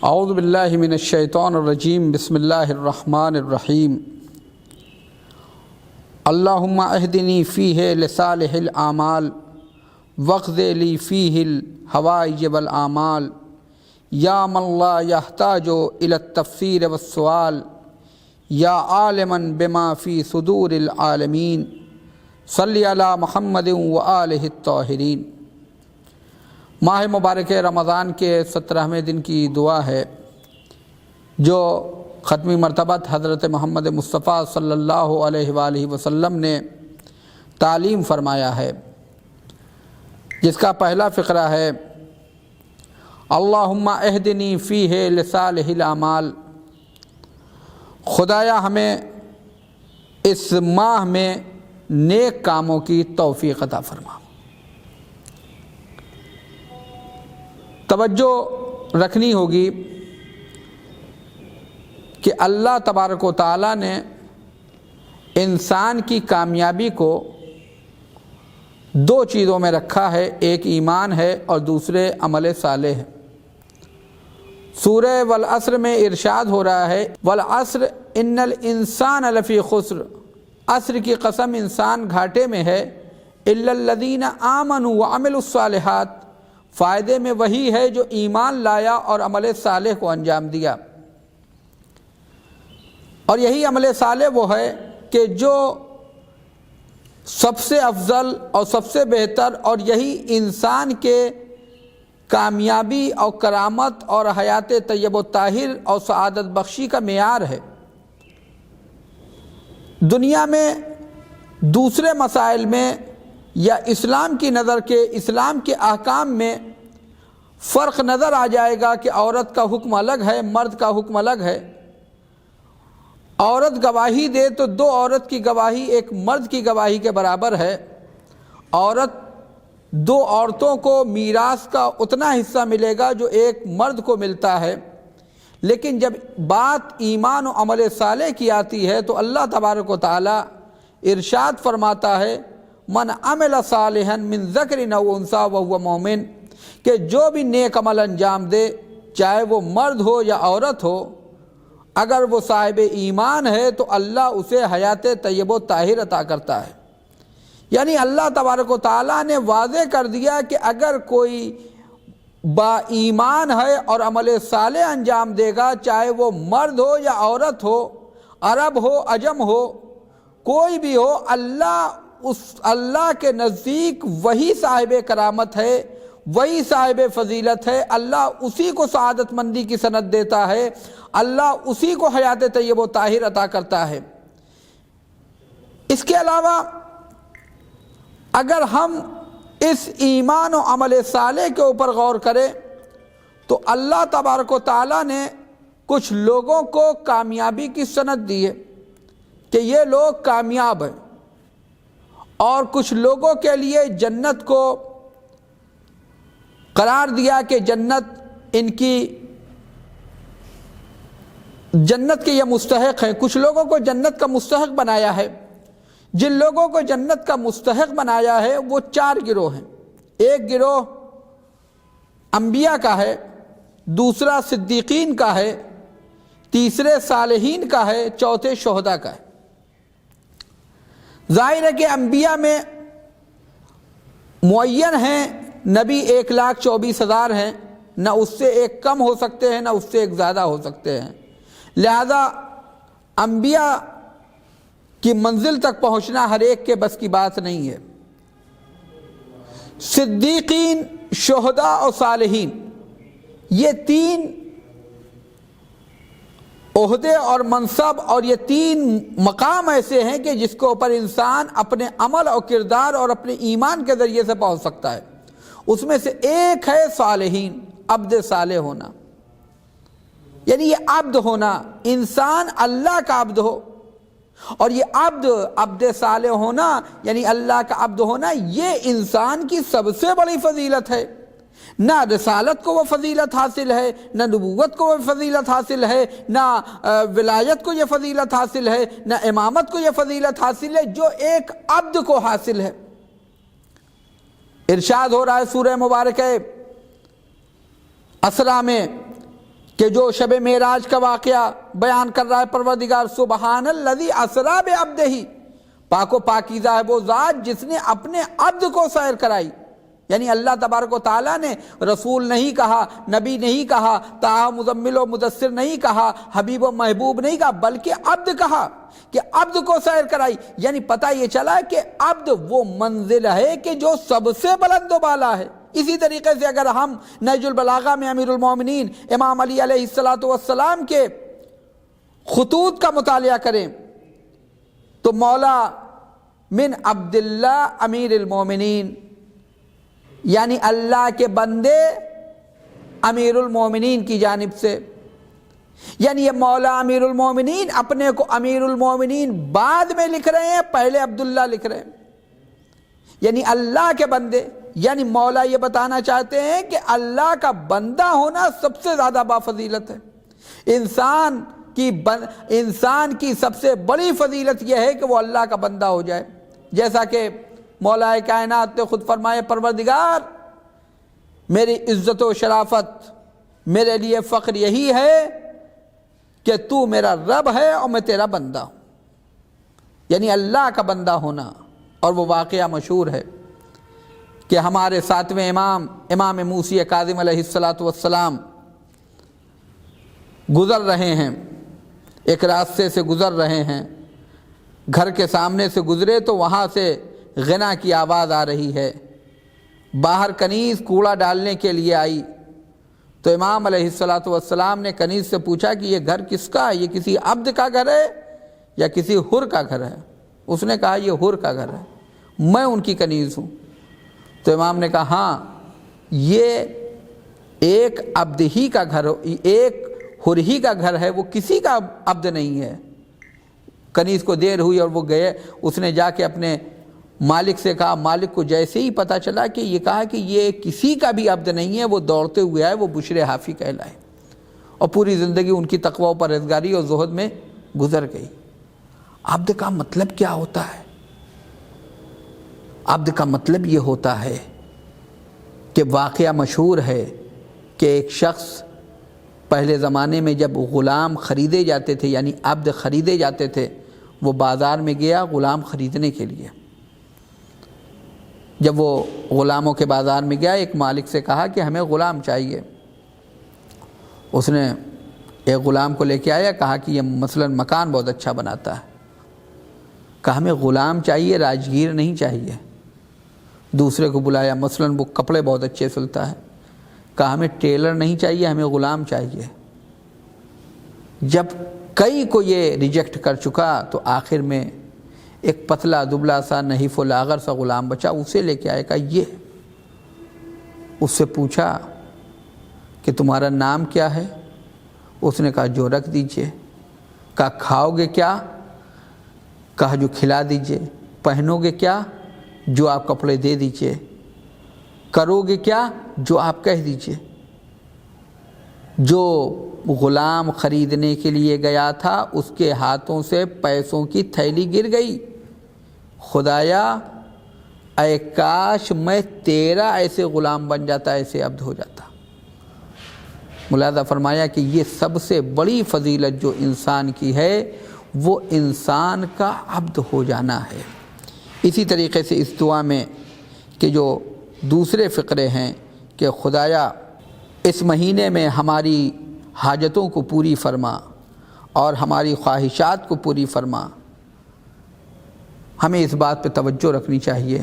اعوذ باللہ من الشیطان الرجیم بسم اللہ الرحمن الرحیم اللہم اہدنی فیہ لصالح الاعمال واقض لی فیہ الحوائج والآمال یا من لا یحتاج الی التفسیر والسؤال یا عالما بما فی صدور العالمین صلی علی محمد وآلہ الطاہرین۔ ماہ مبارک رمضان کے 17ویں دن کی دعا ہے جو ختمی مرتبت حضرت محمد مصطفیٰ صلی اللہ علیہ وآلہ وسلم نے تعلیم فرمایا ہے، جس کا پہلا فقرہ ہے اللہم اہدنی فیہ لصالح الاعمال، خدایا ہمیں اس ماہ میں نیک کاموں کی توفیق عطا فرما۔ توجہ رکھنی ہوگی کہ اللہ تبارک و تعالیٰ نے انسان کی کامیابی کو دو چیزوں میں رکھا ہے، ایک ایمان ہے اور دوسرے عمل صالح ہے۔ سورہ والعصر میں ارشاد ہو رہا ہے والعصر ان الانسان لفی خسر، عصر کی قسم انسان گھاٹے میں ہے، الا الذین آمنوا وعملوا الصالحات، فائدے میں وہی ہے جو ایمان لایا اور عمل صالح کو انجام دیا۔ اور یہی عمل صالح وہ ہے کہ جو سب سے افضل اور سب سے بہتر، اور یہی انسان کے کامیابی اور کرامت اور حیات طیب و طاہر اور سعادت بخشی کا معیار ہے۔ دنیا میں دوسرے مسائل میں یا اسلام کی نظر کے اسلام کے احکام میں فرق نظر آ جائے گا کہ عورت کا حکم الگ ہے، مرد کا حکم الگ ہے۔ عورت گواہی دے تو دو عورت کی گواہی ایک مرد کی گواہی کے برابر ہے۔ عورت دو عورتوں کو میراث کا اتنا حصہ ملے گا جو ایک مرد کو ملتا ہے۔ لیکن جب بات ایمان و عمل صالح کی آتی ہے تو اللہ تبارک و تعالی ارشاد فرماتا ہے من عمل صالحا من ذکر او انثی وهو مومن، کہ جو بھی نیک عمل انجام دے چاہے وہ مرد ہو یا عورت ہو، اگر وہ صاحب ایمان ہے تو اللہ اسے حیات طیب و طاہر عطا کرتا ہے۔ یعنی اللہ تبارک و تعالیٰ نے واضح کر دیا کہ اگر کوئی با ایمان ہے اور عمل صالح انجام دے گا، چاہے وہ مرد ہو یا عورت ہو، عرب ہو عجم ہو، کوئی بھی ہو، اللہ کے نزدیک وہی صاحب کرامت ہے، وہی صاحب فضیلت ہے۔ اللہ اسی کو سعادت مندی کی سند دیتا ہے، اللہ اسی کو حیات طیب و طاہر عطا کرتا ہے۔ اس کے علاوہ اگر ہم اس ایمان و عمل صالح کے اوپر غور کریں تو اللہ تبارک و تعالیٰ نے کچھ لوگوں کو کامیابی کی سند دی ہے کہ یہ لوگ کامیاب ہیں، اور کچھ لوگوں کے لیے جنت کو قرار دیا کہ جنت کے یہ مستحق ہیں۔ کچھ لوگوں کو جنت کا مستحق بنایا ہے۔ جن لوگوں کو جنت کا مستحق بنایا ہے وہ 4 گروہ ہیں۔ ایک گروہ انبیاء کا ہے، دوسرا صدیقین کا ہے، تیسرے صالحین کا ہے، چوتھے شہداء کا ہے۔ ظاہر ہے کہ انبیاء میں معین ہیں نبی 1,24,000 ہیں، نہ اس سے ایک کم ہو سکتے ہیں نہ اس سے ایک زیادہ ہو سکتے ہیں، لہذا انبیاء کی منزل تک پہنچنا ہر ایک کے بس کی بات نہیں ہے۔ صدیقین، شہداء اور صالحین، یہ 3 عہدے اور منصب اور یہ 3 مقام ایسے ہیں کہ جس کے اوپر انسان اپنے عمل اور کردار اور اپنے ایمان کے ذریعے سے پہنچ سکتا ہے۔ اس میں سے ایک ہے صالحین، عبد صالح ہونا، یعنی یہ عبد ہونا، انسان اللہ کا عبد ہو، اور یہ عبد صالح ہونا یعنی اللہ کا عبد ہونا، یہ انسان کی سب سے بڑی فضیلت ہے۔ نہ رسالت کو وہ فضیلت حاصل ہے، نہ نبوت کو وہ فضیلت حاصل ہے، نہ ولایت کو یہ فضیلت حاصل ہے، نہ امامت کو یہ فضیلت حاصل ہے، جو ایک عبد کو حاصل ہے۔ ارشاد ہو رہا ہے سورہ مبارکہ اسراء میں کہ جو شب معراج کا واقعہ بیان کر رہا ہے پروردگار، سبحان الذی اسری بعبدہ، پاک و پاکیزہ ہے وہ ذات جس نے اپنے عبد کو سیر کرائی۔ یعنی اللہ تبارک و تعالیٰ نے رسول نہیں کہا، نبی نہیں کہا، طٰہٰ مزمل و مدثر نہیں کہا، حبیب و محبوب نہیں کہا، بلکہ عبد کہا کہ عبد کو سیر کرائی۔ یعنی پتہ یہ چلا کہ عبد وہ منزل ہے کہ جو سب سے بلند و بالا ہے۔ اسی طریقے سے اگر ہم نہج البلاغہ میں امیر المومنین امام علی علیہ السلام کے خطوط کا مطالعہ کریں تو مولا من عبداللہ امیر المومنین، یعنی اللہ کے بندے امیر المومنین کی جانب سے، یعنی یہ مولا امیر المومنین اپنے کو امیر المومنین بعد میں لکھ رہے ہیں، پہلے عبداللہ لکھ رہے ہیں، یعنی اللہ کے بندے، یعنی مولا یہ بتانا چاہتے ہیں کہ اللہ کا بندہ ہونا سب سے زیادہ بافضیلت ہے۔ انسان کی سب سے بڑی فضیلت یہ ہے کہ وہ اللہ کا بندہ ہو جائے، جیسا کہ مولا کائنات نے خود فرمایا، پروردگار میری عزت و شرافت، میرے لیے فخر یہی ہے کہ تو میرا رب ہے اور میں تیرا بندہ ہوں، یعنی اللہ کا بندہ ہونا۔ اور وہ واقعہ مشہور ہے کہ ہمارے ساتویں امام موسی کاظم علیہ السلام گزر رہے ہیں، ایک راستے سے گزر رہے ہیں، گھر کے سامنے سے گزرے تو وہاں سے غنا کی آواز آ رہی ہے، باہر کنیز کوڑا ڈالنے کے لیے آئی، تو امام علیہ السلام نے کنیز سے پوچھا کہ یہ گھر کس کا ہے، یہ کسی عبد کا گھر ہے یا کسی حر کا گھر ہے؟ اس نے کہا یہ حر کا گھر ہے، میں ان کی کنیز ہوں۔ تو امام نے کہا ہاں، یہ ایک عبد ہی کا گھر، ایک حر ہی کا گھر ہے، وہ کسی کا عبد نہیں ہے۔ کنیز کو دیر ہوئی اور وہ گئے، اس نے جا کے اپنے مالک سے کہا، مالک کو جیسے ہی پتہ چلا کہ یہ کہا کہ یہ کسی کا بھی عبد نہیں ہے، وہ دوڑتے ہوئے آئے، وہ بشر حافی کہلائے، اور پوری زندگی ان کی تقوی و پرہیزگاری اور زہد میں گزر گئی۔ عبد کا مطلب کیا ہوتا ہے؟ عبد کا مطلب یہ ہوتا ہے کہ واقعہ مشہور ہے کہ ایک شخص پہلے زمانے میں جب غلام خریدے جاتے تھے، یعنی عبد خریدے جاتے تھے، وہ بازار میں گیا غلام خریدنے کے لیے۔ جب وہ غلاموں کے بازار میں گیا، ایک مالک سے کہا کہ ہمیں غلام چاہیے۔ اس نے ایک غلام کو لے کے آیا، کہا کہ یہ مثلا مکان بہت اچھا بناتا ہے، کہا ہمیں غلام چاہیے، راجگیر نہیں چاہیے۔ دوسرے کو بلایا، مثلا وہ کپڑے بہت اچھے سلتا ہے، کہا ہمیں ٹیلر نہیں چاہیے، ہمیں غلام چاہیے۔ جب کئی کو یہ ریجیکٹ کر چکا تو آخر میں ایک پتلا دبلا سا نحیف و لاغر سا غلام بچا، اسے لے کے آئے، کہا یہ، اس سے پوچھا کہ تمہارا نام کیا ہے؟ اس نے کہا جو رکھ دیجئے۔ کہا کھاؤ گے کیا؟ کہا جو کھلا دیجئے۔ پہنو گے کیا؟ جو آپ کپڑے دے دیجئے۔ کرو گے کیا؟ جو آپ کہہ دیجئے۔ جو غلام خریدنے کے لیے گیا تھا اس کے ہاتھوں سے پیسوں کی تھیلی گر گئی۔ خدایا اے کاش میں تیرا ایسے غلام بن جاتا، ایسے عبد ہو جاتا۔ ملاحظہ فرمایا کہ یہ سب سے بڑی فضیلت جو انسان کی ہے وہ انسان کا عبد ہو جانا ہے۔ اسی طریقے سے اس دعا میں کہ جو دوسرے فقرے ہیں کہ خدایا اس مہینے میں ہماری حاجتوں کو پوری فرما اور ہماری خواہشات کو پوری فرما، ہمیں اس بات پہ توجہ رکھنی چاہیے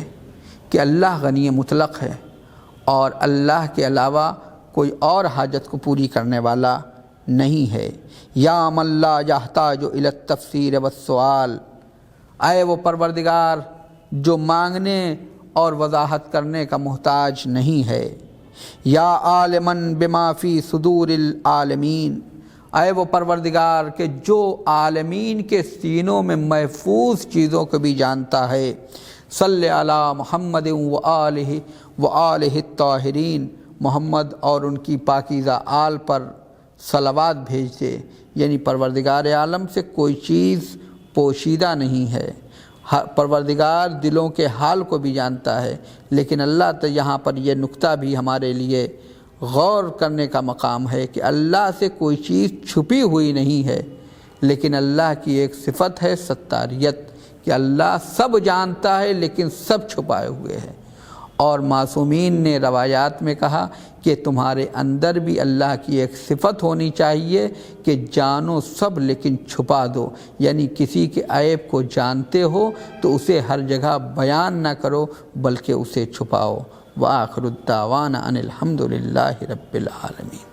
کہ اللہ غنی مطلق ہے اور اللہ کے علاوہ کوئی اور حاجت کو پوری کرنے والا نہیں ہے۔ یا من لا یحتاج الی التفسیر والسؤال، اے وہ پروردگار جو مانگنے اور وضاحت کرنے کا محتاج نہیں ہے۔ یا عالماً بما فی صدور العالمین، اے وہ پروردگار کہ جو عالمین کے سینوں میں محفوظ چیزوں کو بھی جانتا ہے۔ صلی علی محمد وآلہ الطاہرین، محمد اور ان کی پاکیزہ آل پر صلوات بھیج دے، یعنی پروردگار عالم سے کوئی چیز پوشیدہ نہیں ہے، پروردگار دلوں کے حال کو بھی جانتا ہے۔ لیکن اللہ تو یہاں پر یہ نکتہ بھی ہمارے لیے غور کرنے کا مقام ہے کہ اللہ سے کوئی چیز چھپی ہوئی نہیں ہے، لیکن اللہ کی ایک صفت ہے ستاریت، کہ اللہ سب جانتا ہے لیکن سب چھپائے ہوئے ہے۔ اور معصومین نے روایات میں کہا کہ تمہارے اندر بھی اللہ کی ایک صفت ہونی چاہیے کہ جانو سب لیکن چھپا دو، یعنی کسی کے عیب کو جانتے ہو تو اسے ہر جگہ بیان نہ کرو بلکہ اسے چھپاؤ۔ وآخر الدعوانا ان الحمد للہ رب العالمین۔